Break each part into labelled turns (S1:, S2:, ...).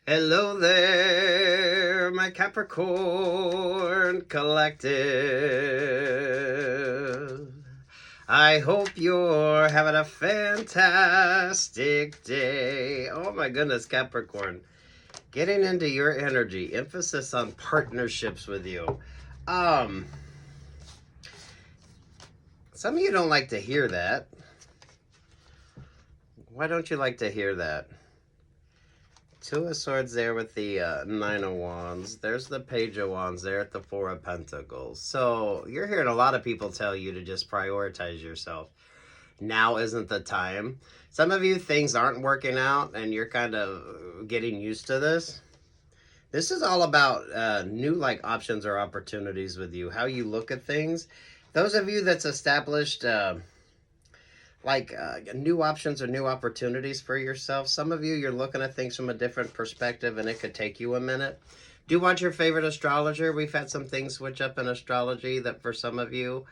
S1: Hello there, my Capricorn collective. I hope you're having a fantastic day. Oh my goodness, Capricorn. Getting into your energy, emphasis on partnerships with you. Some of you don't like to hear that. Why don't you like to hear that? Two of Swords there with the Nine of Wands. There's the Page of Wands there at the Four of Pentacles. So you're hearing a lot of people tell you to just prioritize yourself. Now isn't the time. Some of you, things aren't working out and you're kind of getting used to this. This is all about new options or opportunities with you. How you look at things. Those of you that's established new options or new opportunities for yourself. Some of you, you're looking at things from a different perspective and it could take you a minute. Do watch your favorite astrologer. We've had some things switch up in astrology that for some of you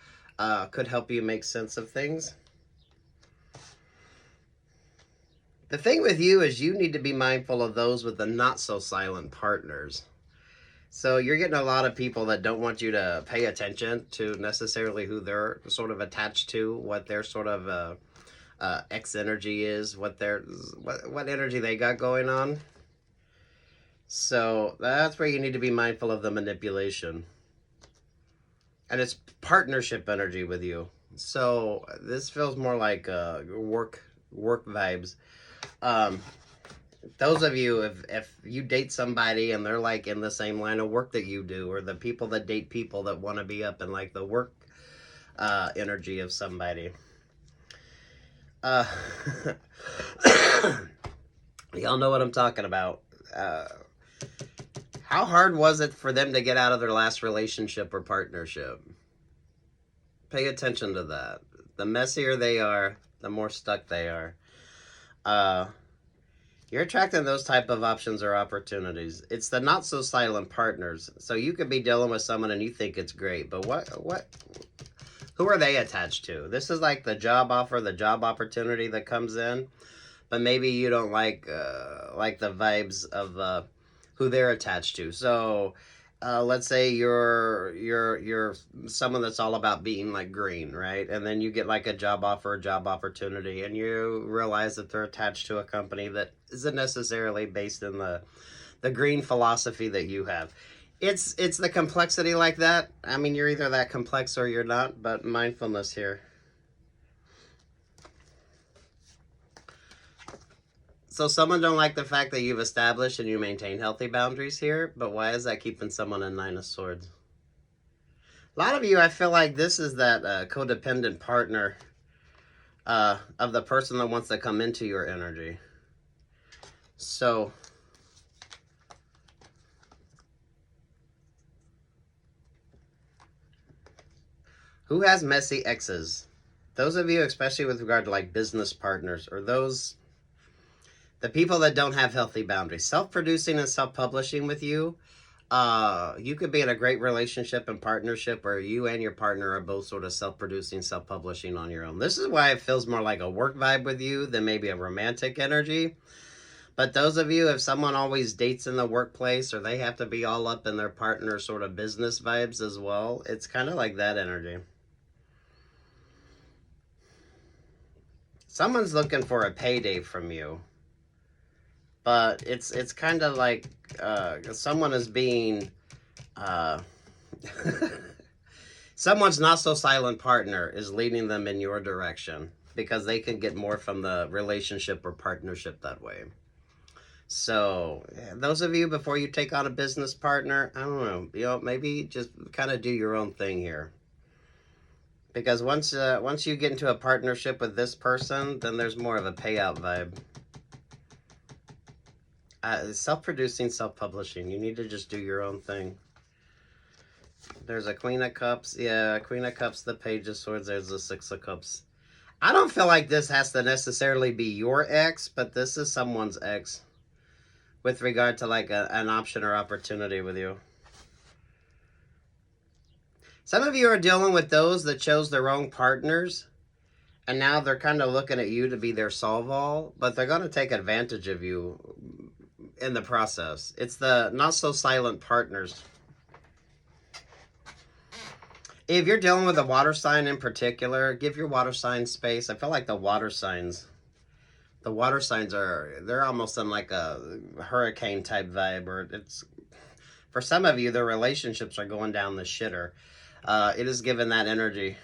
S1: could help you make sense of things. The thing with you is you need to be mindful of those with the not so silent partners. So you're getting a lot of people that don't want you to pay attention to necessarily who they're sort of attached to, what their sort of X energy is, what energy they got going on. So that's where you need to be mindful of the manipulation. And it's partnership energy with you. So this feels more like work vibes. Those of you, if you date somebody and they're like in the same line of work that you do, or the people that date people that want to be up in like the work energy of somebody. Y'all know what I'm talking about. How hard was it for them to get out of their last relationship or partnership? Pay attention to that. The messier they are, the more stuck they are. You're attracting those type of options or opportunities. It's the not so silent partners. So you could be dealing with someone and you think it's great, but who are they attached to? This is like the job offer, the job opportunity that comes in, but maybe you don't like the vibes of who they're attached to. So let's say you're someone that's all about being like green, right? And then you get like a job offer, a job opportunity, and you realize that they're attached to a company that isn't necessarily based in the green philosophy that you have. It's the complexity like that. I mean, you're either that complex or you're not, but mindfulness here. So someone don't like the fact that you've established and you maintain healthy boundaries here, but why is that keeping someone in Nine of Swords? A lot of you, I feel like this is that codependent partner of the person that wants to come into your energy. So who has messy exes? Those of you, especially with regard to like business partners, or the people that don't have healthy boundaries. Self-producing and self-publishing with you, you could be in a great relationship and partnership where you and your partner are both sort of self-producing, self-publishing on your own. This is why it feels more like a work vibe with you than maybe a romantic energy. But those of you, if someone always dates in the workplace or they have to be all up in their partner sort of business vibes as well, it's kind of like that energy. Someone's looking for a payday from you. But it's kind of like someone is being someone's not so silent partner is leading them in your direction because they can get more from the relationship or partnership that way. So those of you, before you take on a business partner, I don't know, maybe just kind of do your own thing here. Because once you get into a partnership with this person, then there's more of a payout vibe. Self-producing, self-publishing. You need to just do your own thing. There's a Queen of Cups. Yeah, Queen of Cups, the Page of Swords. There's the Six of Cups. I don't feel like this has to necessarily be your ex, but this is someone's ex with regard to like an option or opportunity with you. Some of you are dealing with those that chose the wrong partners, and now they're kind of looking at you to be their solve-all, but they're going to take advantage of you in the process. It's the not so silent partners. If you're dealing with a water sign in particular, give your water sign space. I feel like the water signs are, they're almost in like a hurricane type vibe, or it's, for some of you, the relationships are going down the shitter. It is given that energy.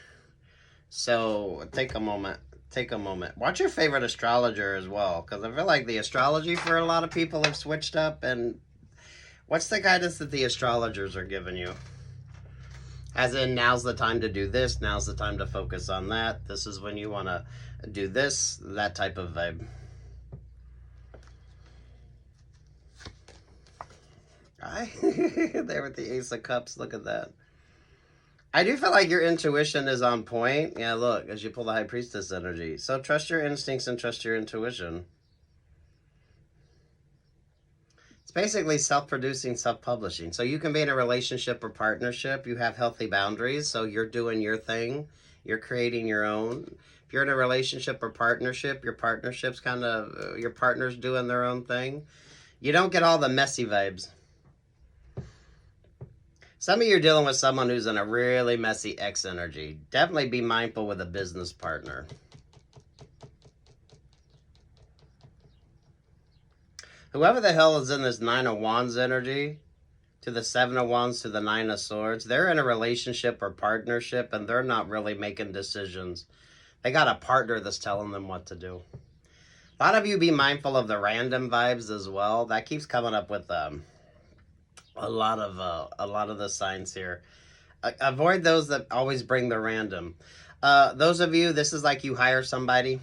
S1: So take a moment. Take a moment. Watch your favorite astrologer as well, because I feel like the astrology for a lot of people have switched up. And what's the guidance that the astrologers are giving you? As in, now's the time to do this, now's the time to focus on that, this is when you want to do this, that type of vibe. There with the Ace of Cups, look at that. I do feel like your intuition is on point. Yeah, look, as you pull the High Priestess energy. So trust your instincts and trust your intuition. It's basically self-producing, self-publishing. So you can be in a relationship or partnership. You have healthy boundaries. So you're doing your thing. You're creating your own. If you're in a relationship or partnership, your partnership's kind of, your partner's doing their own thing. You don't get all the messy vibes. Some of you are dealing with someone who's in a really messy X energy. Definitely be mindful with a business partner. Whoever the hell is in this Nine of Wands energy, to the Seven of Wands, to the Nine of Swords, they're in a relationship or partnership and they're not really making decisions. They got a partner that's telling them what to do. A lot of you be mindful of the random vibes as well. That keeps coming up with a lot of the signs here. Avoid those that always bring the random. Those of you, this is like you hire somebody,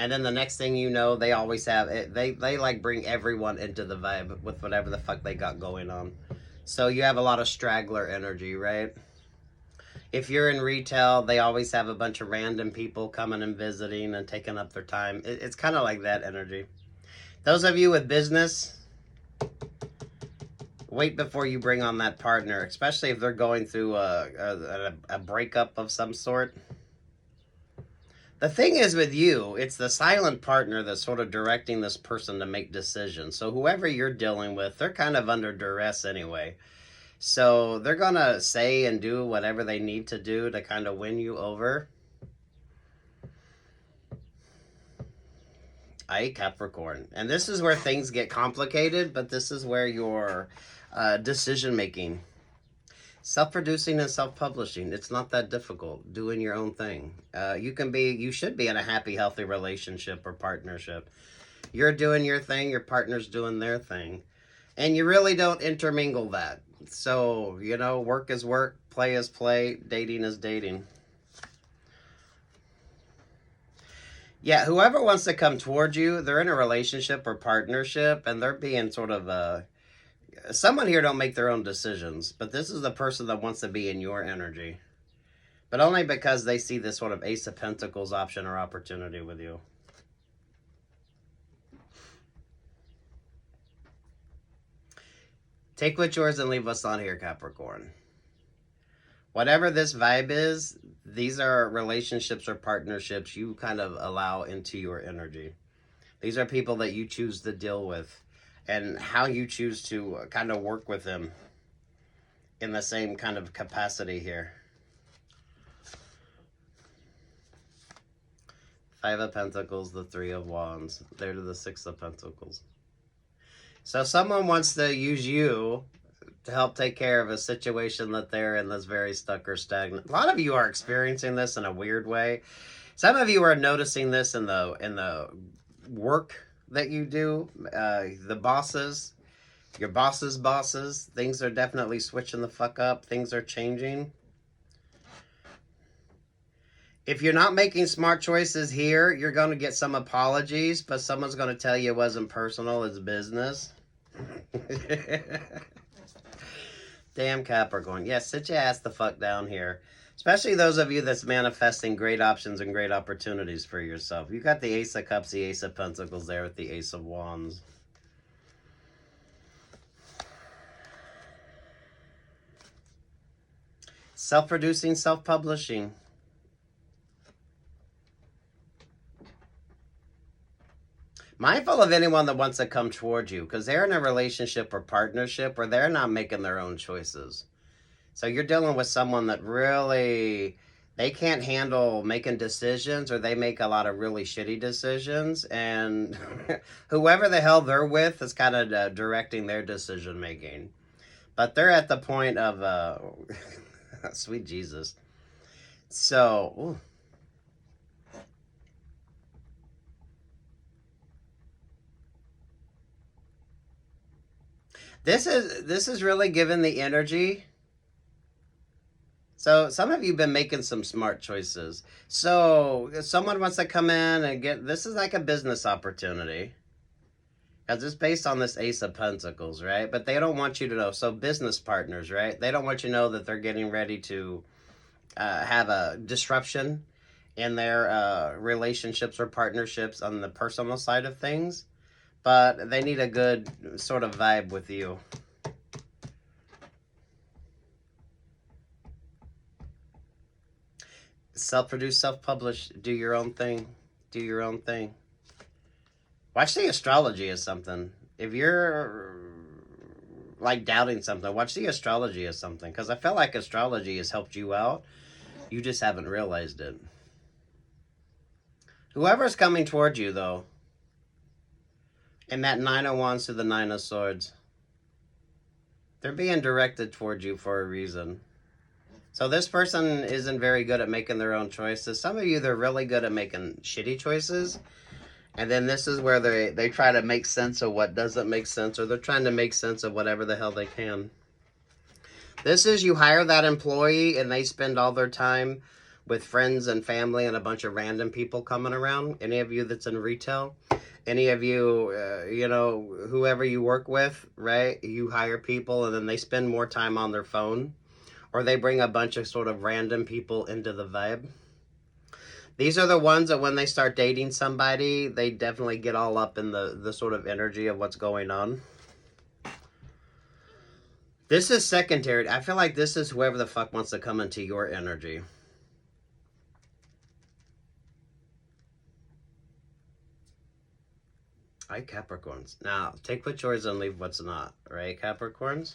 S1: and then the next thing you know, they always have it. They like bring everyone into the vibe with whatever the fuck they got going on. So you have a lot of straggler energy, right? If you're in retail, they always have a bunch of random people coming and visiting and taking up their time. It's kind of like that energy. Those of you with business, wait before you bring on that partner, especially if they're going through a breakup of some sort. The thing is with you, it's the silent partner that's sort of directing this person to make decisions. So whoever you're dealing with, they're kind of under duress anyway. So they're going to say and do whatever they need to do to kind of win you over. Capricorn. And this is where things get complicated, but this is where your decision making. Self-producing and self-publishing, it's not that difficult. Doing your own thing. You should be in a happy, healthy relationship or partnership. You're doing your thing, your partner's doing their thing. And you really don't intermingle that. So, you know, work is work, play is play, dating is dating. Yeah, whoever wants to come towards you, they're in a relationship or partnership, and they're being sort of someone here don't make their own decisions, but this is the person that wants to be in your energy. But only because they see this sort of Ace of Pentacles option or opportunity with you. Take what's yours and leave what's on here, Capricorn. Whatever this vibe is, these are relationships or partnerships you kind of allow into your energy. These are people that you choose to deal with, and how you choose to kind of work with them in the same kind of capacity here. Five of Pentacles, the Three of Wands. There to the Six of Pentacles. So someone wants to use you to help take care of a situation that they're in that's very stuck or stagnant. A lot of you are experiencing this in a weird way. Some of you are noticing this in the work that you do. The bosses, your boss's bosses, things are definitely switching the fuck up. Things are changing. If you're not making smart choices here, you're going to get some apologies, but someone's going to tell you it wasn't personal, it's business. Damn Capricorn. Yes, sit your ass the fuck down here. Especially those of you that's manifesting great options and great opportunities for yourself. You got the Ace of Cups, the Ace of Pentacles there with the Ace of Wands. Self-producing, self-publishing. Mindful of anyone that wants to come towards you, because they're in a relationship or partnership where they're not making their own choices. So you're dealing with someone that really, they can't handle making decisions, or they make a lot of really shitty decisions, and whoever the hell they're with is kind of directing their decision making. But they're at the point of, sweet Jesus. So, ooh. This is really giving the energy. So some of you have been making some smart choices. So someone wants to come in and get, this is like a business opportunity. Because it's based on this Ace of Pentacles, right? But they don't want you to know. So business partners, right? They don't want you to know that they're getting ready to have a disruption in their relationships or partnerships on the personal side of things. But they need a good sort of vibe with you. Self-produce, self-publish, do your own thing. Do your own thing. Watch the astrology as something. If you're like doubting something, watch the astrology as something. Because I feel like astrology has helped you out. You just haven't realized it. Whoever's coming towards you, though, and that 9 of Wands to the 9 of Swords, they're being directed towards you for a reason. So this person isn't very good at making their own choices. Some of you, they're really good at making shitty choices. And then this is where they try to make sense of what doesn't make sense, or they're trying to make sense of whatever the hell they can. This is you hire that employee and they spend all their time with friends and family and a bunch of random people coming around. Any of you that's in retail, any of you, whoever you work with, right? You hire people and then they spend more time on their phone, or they bring a bunch of sort of random people into the vibe. These are the ones that when they start dating somebody, they definitely get all up in the sort of energy of what's going on. This is secondary. I feel like this is whoever the fuck wants to come into your energy. All right, Capricorns. Now, take what's yours and leave what's not. Right, Capricorns?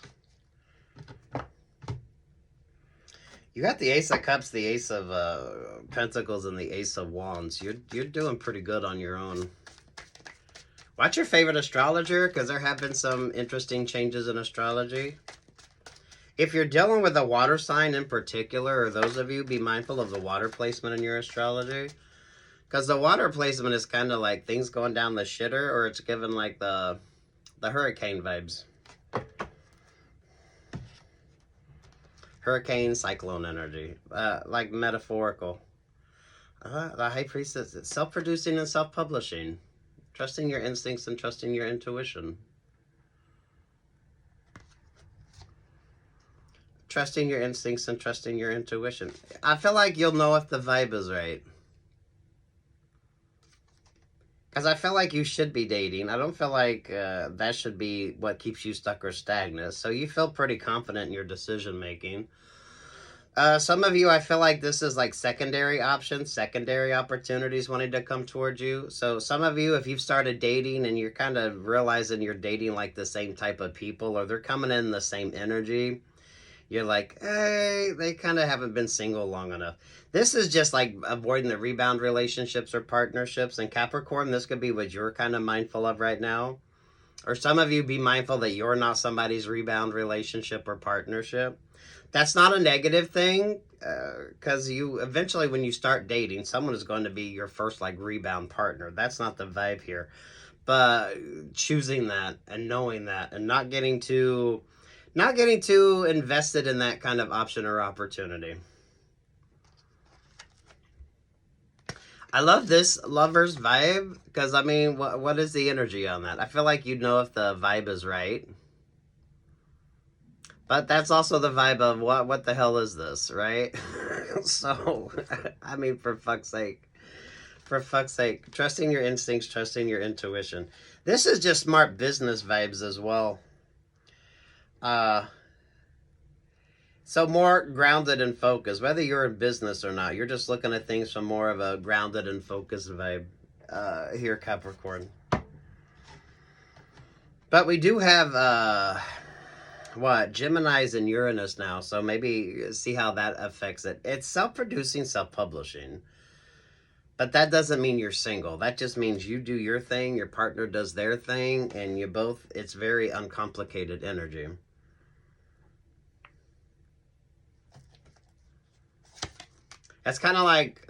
S1: You got the Ace of Cups, the Ace of Pentacles, and the Ace of Wands. You're doing pretty good on your own. Watch your favorite astrologer, because there have been some interesting changes in astrology. If you're dealing with a water sign in particular, or those of you, be mindful of the water placement in your astrology. Because the water placement is kind of like things going down the shitter, or it's given like the hurricane vibes. Hurricane, cyclone energy, like metaphorical. The High Priestess, self-producing and self-publishing. Trusting your instincts and trusting your intuition. Trusting your instincts and trusting your intuition. I feel like you'll know if the vibe is right. Because I feel like you should be dating. I don't feel like that should be what keeps you stuck or stagnant. So you feel pretty confident in your decision making. Some of you, I feel like this is like secondary options, secondary opportunities wanting to come towards you. So some of you, if you've started dating and you're kind of realizing you're dating like the same type of people, or they're coming in the same energy, you're like, hey, they kind of haven't been single long enough. This is just like avoiding the rebound relationships or partnerships. And Capricorn, this could be what you're kind of mindful of right now. Or some of you be mindful that you're not somebody's rebound relationship or partnership. That's not a negative thing, because you eventually, when you start dating, someone is going to be your first like rebound partner. That's not the vibe here. But choosing that and knowing that and not getting too invested in that kind of option or opportunity. I love this lover's vibe, because, I mean, what is the energy on that? I feel like you'd know if the vibe is right. But that's also the vibe of what the hell is this, right? So, I mean, for fuck's sake. For fuck's sake. Trusting your instincts, trusting your intuition. This is just smart business vibes as well. So more grounded and focused. Whether you're in business or not, you're just looking at things from more of a grounded and focused vibe here, Capricorn. But we do have, what? Gemini's and Uranus now. So maybe see how that affects it. It's self-producing, self-publishing. But that doesn't mean you're single. That just means you do your thing, your partner does their thing, and you both, it's very uncomplicated energy. It's kind of like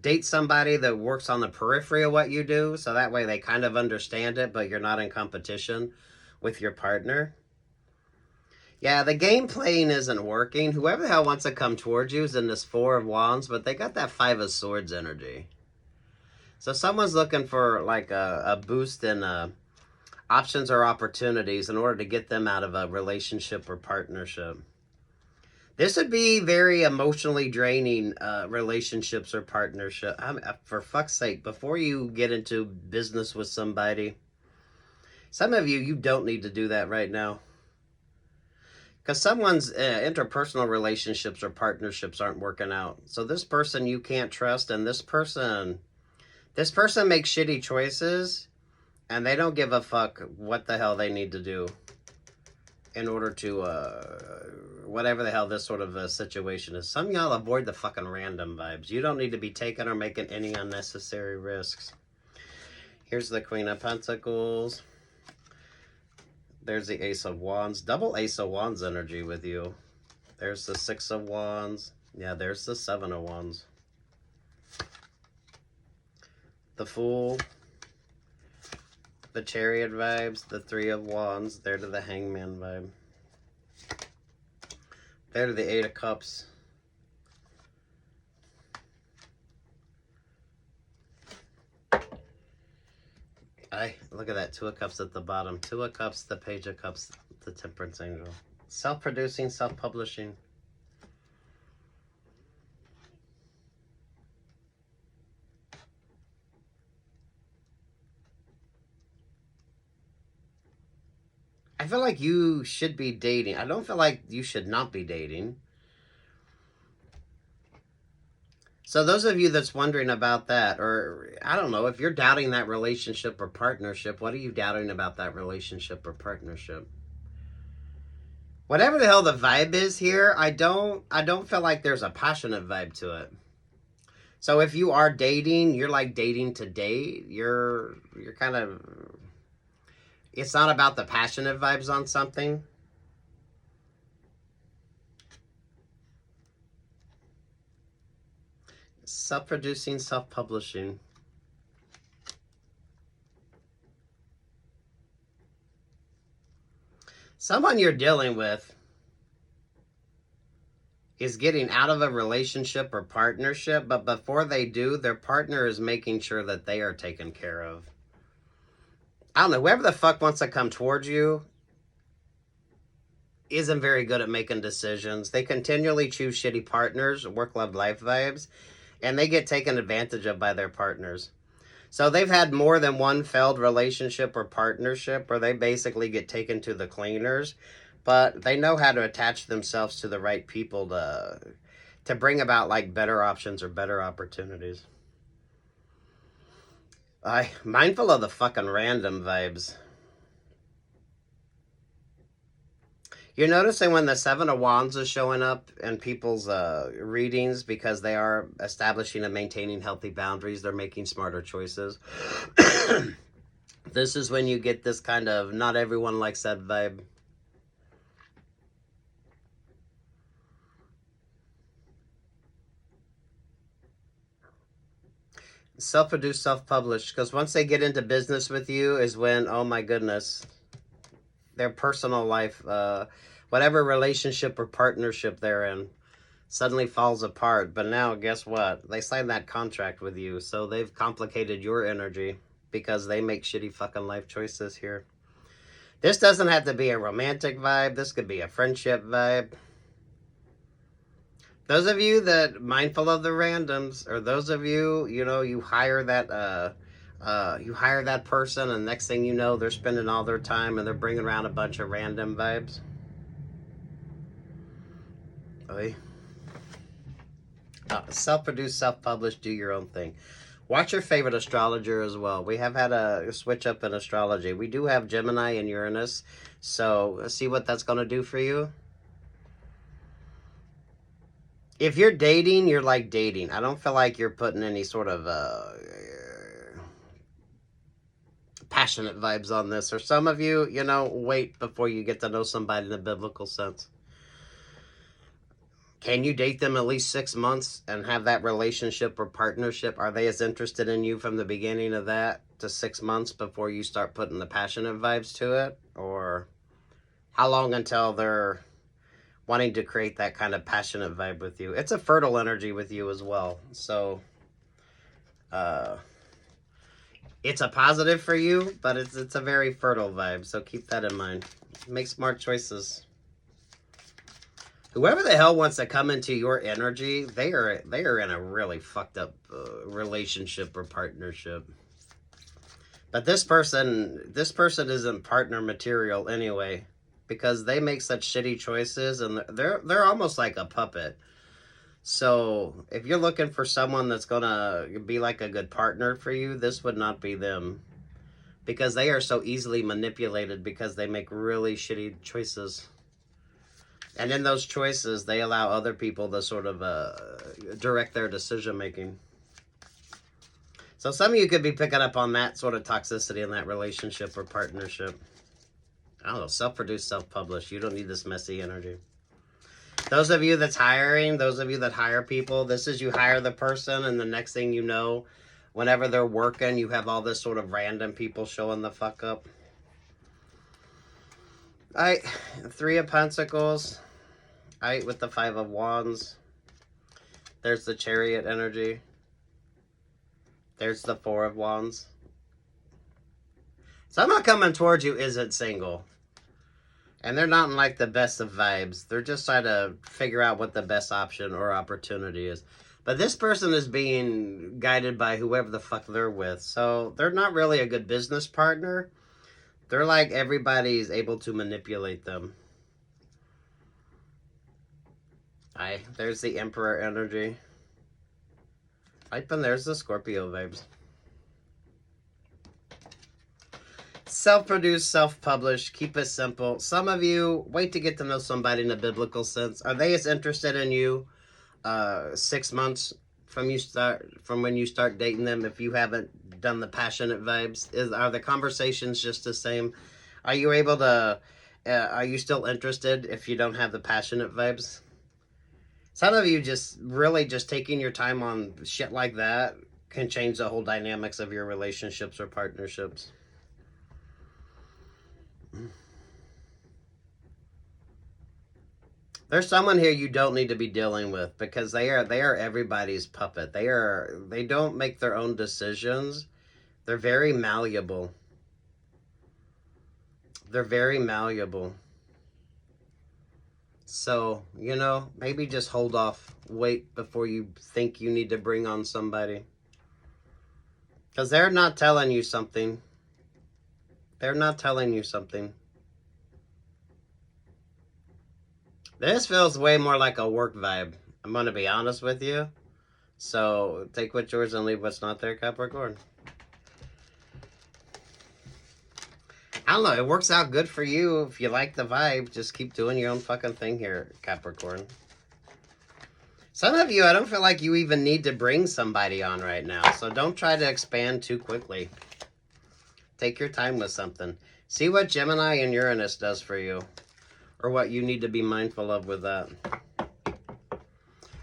S1: date somebody that works on the periphery of what you do, so that way they kind of understand it, but you're not in competition with your partner. Yeah, the game playing isn't working. Whoever the hell wants to come towards you is in this Four of Wands, but they got that Five of Swords energy. So someone's looking for like a boost in options or opportunities in order to get them out of a relationship or partnership. This would be very emotionally draining relationships or partnership. For fuck's sake, before you get into business with somebody, some of you don't need to do that right now. Because someone's interpersonal relationships or partnerships aren't working out. So this person you can't trust, and this person makes shitty choices, and they don't give a fuck what the hell they need to do in order to, whatever the hell this sort of a situation is. Some of y'all avoid the fucking random vibes. You don't need to be taking or making any unnecessary risks. Here's the Queen of Pentacles. There's the Ace of Wands. Double Ace of Wands energy with you. There's the Six of Wands. Yeah, there's the Seven of Wands. The Fool. The Chariot vibes. The Three of Wands. There to the Hangman vibe. There to the Eight of Cups. Look at that. Two of Cups at the bottom. Two of Cups, the Page of Cups, the Temperance Angel. Self-producing, self-publishing. I feel like you should be dating. I don't feel like you should not be dating. So those of you that's wondering about that, or I don't know, if you're doubting that relationship or partnership, what are you doubting about that relationship or partnership? Whatever the hell the vibe is here, I don't feel like there's a passionate vibe to it. So if you are dating, you're like dating to date. You're kind of, it's not about the passionate vibes on something. Self-producing, self-publishing. Someone you're dealing with is getting out of a relationship or partnership, but before they do, their partner is making sure that they are taken care of. I don't know, whoever the fuck wants to come towards you isn't very good at making decisions. They continually choose shitty partners, work, love, life vibes, and they get taken advantage of by their partners. So they've had more than one failed relationship or partnership where they basically get taken to the cleaners, but they know how to attach themselves to the right people to bring about like better options or better opportunities. Mindful of the fucking random vibes. You're noticing when the Seven of Wands is showing up in people's readings because they are establishing and maintaining healthy boundaries. They're making smarter choices. This is when you get this kind of not everyone likes that vibe. Self-produced, self-published. Because once they get into business with you is when, oh my goodness, their personal life, whatever relationship or partnership they're in, suddenly falls apart. But now, guess what? They signed that contract with you, so they've complicated your energy because they make shitty fucking life choices here. This doesn't have to be a romantic vibe. This could be a friendship vibe. Those of you that mindful of the randoms, or those of you, you know, you hire that person, and next thing you know, they're spending all their time and they're bringing around a bunch of random vibes. Self-produced, self-published, do your own thing. Watch your favorite astrologer as well. We have had a switch up in astrology. We do have Gemini and Uranus. So see what that's going to do for you. If you're dating, you're like dating. I don't feel like you're putting any sort of passionate vibes on this. Or some of you, you know, wait before you get to know somebody in a biblical sense. Can you date them at least 6 months and have that relationship or partnership? Are they as interested in you from the beginning of that to 6 months before you start putting the passionate vibes to it? Or how long until they're wanting to create that kind of passionate vibe with you? It's a fertile energy with you as well. So it's a positive for you, but it's a very fertile vibe. So keep that in mind. Make smart choices. Whoever the hell wants to come into your energy, they are in a really fucked up relationship or partnership. But this person isn't partner material anyway, because they make such shitty choices and they're almost like a puppet. So if you're looking for someone that's gonna be like a good partner for you, this would not be them, because they are so easily manipulated because they make really shitty choices. And in those choices, they allow other people to sort of direct their decision making. So some of you could be picking up on that sort of toxicity in that relationship or partnership. I don't know, self-produced, self-published. You don't need this messy energy. Those of you that's hiring, those of you that hire people, this is you hire the person and the next thing you know, whenever they're working, you have all this sort of random people showing the fuck up. Alright, 3 of Pentacles. Alright, with the 5 of Wands. There's the Chariot energy. There's the 4 of Wands. Someone coming towards you isn't single. And they're not in like the best of vibes. They're just trying to figure out what the best option or opportunity is. But this person is being guided by whoever the fuck they're with. So they're not really a good business partner. They're like everybody's able to manipulate them. Aye, there's the Emperor energy. Right, and there's the Scorpio vibes. Self-produced, self-published, keep it simple. Some of you wait to get to know somebody in a biblical sense. Are they as interested in you 6 months from when you start dating them if you haven't done the passionate vibes? Are the conversations just the same? Are you able to are you still interested if you don't have the passionate vibes? Some of you just really just taking your time on shit like that can change the whole dynamics of your relationships or partnerships. There's someone here you don't need to be dealing with, because they are everybody's puppet. They don't make their own decisions. They're very malleable. They're very malleable. So, you know, maybe just hold off. Wait before you think you need to bring on somebody. Because they're not telling you something. They're not telling you something. This feels way more like a work vibe. I'm going to be honest with you. So, take what's yours and leave what's not there, Capricorn. I don't know. It works out good for you. If you like the vibe, just keep doing your own fucking thing here, Capricorn. Some of you, I don't feel like you even need to bring somebody on right now. So don't try to expand too quickly. Take your time with something. See what Gemini and Uranus does for you. Or what you need to be mindful of with that.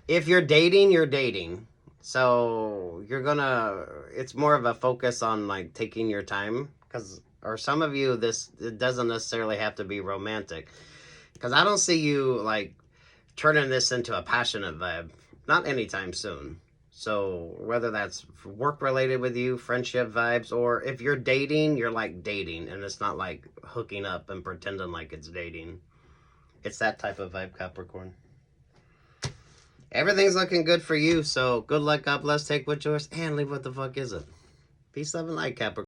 S1: If you're dating, you're dating. So you're gonna, it's more of a focus on like taking your time. Or some of you, it doesn't necessarily have to be romantic. Because I don't see you like turning this into a passionate vibe. Not anytime soon. So whether that's work related with you, friendship vibes, or if you're dating, you're like dating. And it's not like hooking up and pretending like it's dating. It's that type of vibe, Capricorn. Everything's looking good for you. So good luck, God bless, take what's yours, and leave what the fuck is it. Peace, love, and light, Capricorn.